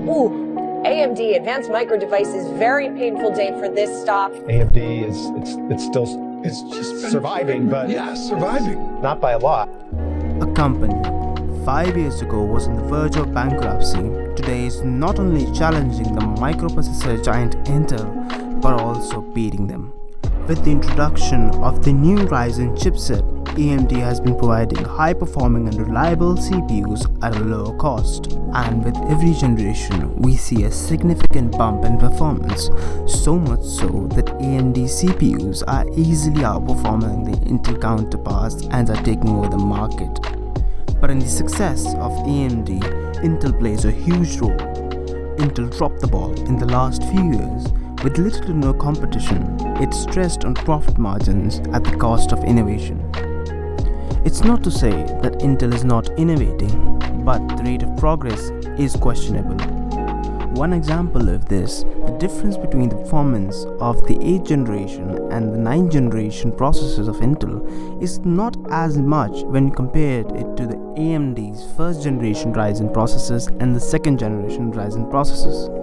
Ooh, AMD, Advanced Micro Devices, very painful day for this stock. AMD it's just surviving, but surviving. Not by a lot. A company 5 years ago was on the verge of bankruptcy. Today is not only challenging the microprocessor giant Intel, but also beating them. With the introduction of the new Ryzen chipset, AMD has been providing high-performing and reliable CPUs at a lower cost. And with every generation, we see a significant bump in performance, so much so that AMD CPUs are easily outperforming the Intel counterparts and are taking over the market. But in the success of AMD, Intel plays a huge role. Intel dropped the ball in the last few years. With little to no competition, it stressed on profit margins at the cost of innovation. It's not to say that Intel is not innovating, but the rate of progress is questionable. One example of this, the difference between the performance of the 8th generation and the 9th generation processors of Intel is not as much when you compare it to the AMD's 1st generation Ryzen processors and the 2nd generation Ryzen processors.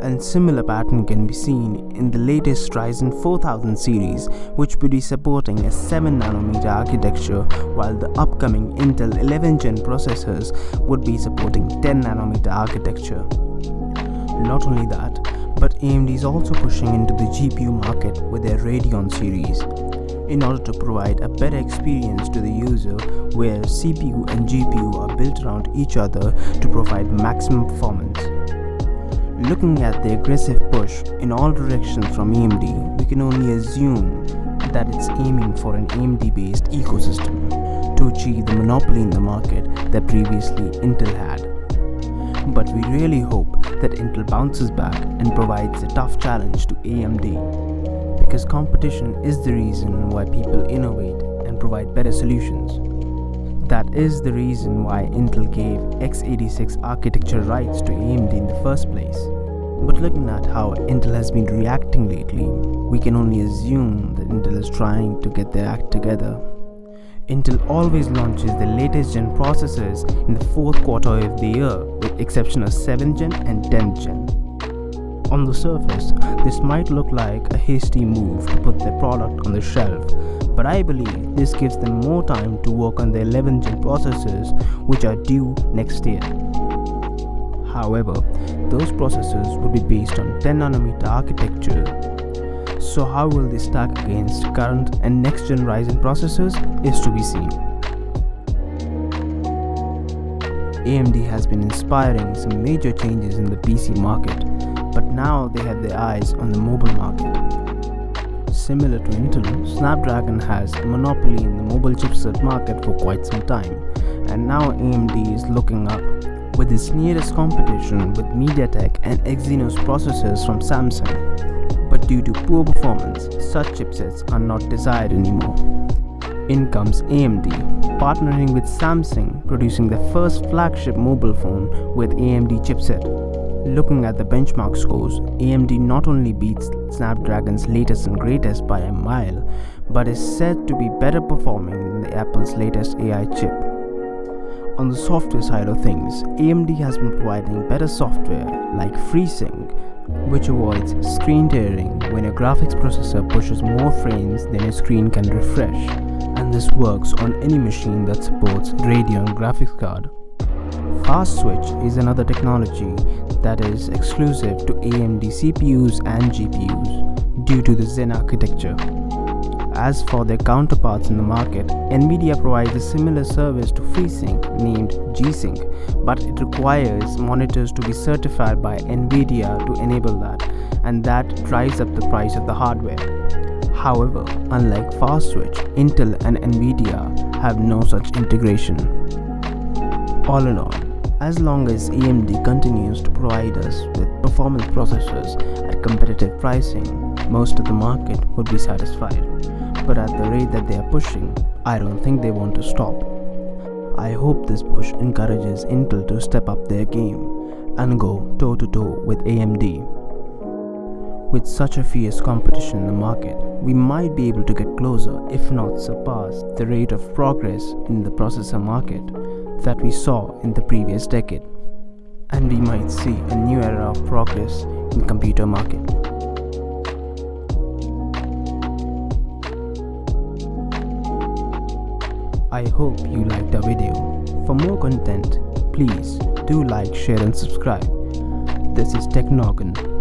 And similar pattern can be seen in the latest Ryzen 4000 series, which will be supporting a 7nm architecture, while the upcoming Intel 11th gen processors would be supporting 10nm architecture. Not only that, but AMD is also pushing into the GPU market with their Radeon series, in order to provide a better experience to the user where CPU and GPU are built around each other to provide maximum performance. Looking at the aggressive push in all directions from AMD, we can only assume that it's aiming for an AMD-based ecosystem to achieve the monopoly in the market that previously Intel had. But we really hope that Intel bounces back and provides a tough challenge to AMD, because competition is the reason why people innovate and provide better solutions. That is the reason why Intel gave x86 architecture rights to AMD in the first place. But looking at how Intel has been reacting lately, we can only assume that Intel is trying to get their act together. Intel always launches the latest gen processors in the 4th quarter of the year, with exception of 7th gen and 10th gen. On the surface, this might look like a hasty move to put their product on the shelf, but I believe this gives them more time to work on the 11th gen processors, which are due next year. However, those processors would be based on 10nm architecture. So how will they stack against current and next gen Ryzen processors is to be seen. AMD has been inspiring some major changes in the PC market, but now they have their eyes on the mobile market. Similar to Intel, Snapdragon has a monopoly in the mobile chipset market for quite some time, and now AMD is looking up, with its nearest competition with MediaTek and Exynos processors from Samsung. But due to poor performance, such chipsets are not desired anymore. In comes AMD, partnering with Samsung, producing the first flagship mobile phone with AMD chipset. Looking at the benchmark scores, AMD not only beats Snapdragon's latest and greatest by a mile, but is said to be better performing than Apple's latest AI chip. On the software side of things, AMD has been providing better software like FreeSync, which avoids screen tearing when your graphics processor pushes more frames than your screen can refresh, and this works on any machine that supports Radeon graphics card. Fast switch is another technology that is exclusive to AMD CPUs and GPUs due to the Zen architecture. As for their counterparts in the market, NVIDIA provides a similar service to FreeSync named G-Sync, but it requires monitors to be certified by NVIDIA to enable that, and that drives up the price of the hardware. However, unlike Fast Switch, Intel and NVIDIA have no such integration. All in all, as long as AMD continues to provide us with performance processors at competitive pricing, most of the market would be satisfied. But at the rate that they are pushing, I don't think they want to stop. I hope this push encourages Intel to step up their game and go toe-to-toe with AMD. With such a fierce competition in the market, we might be able to get closer, if not surpass, the rate of progress in the processor market that we saw in the previous decade. and we might see a new era of progress in computer market. I hope you liked the video. For more content, please do like, share and subscribe. This is Noggin.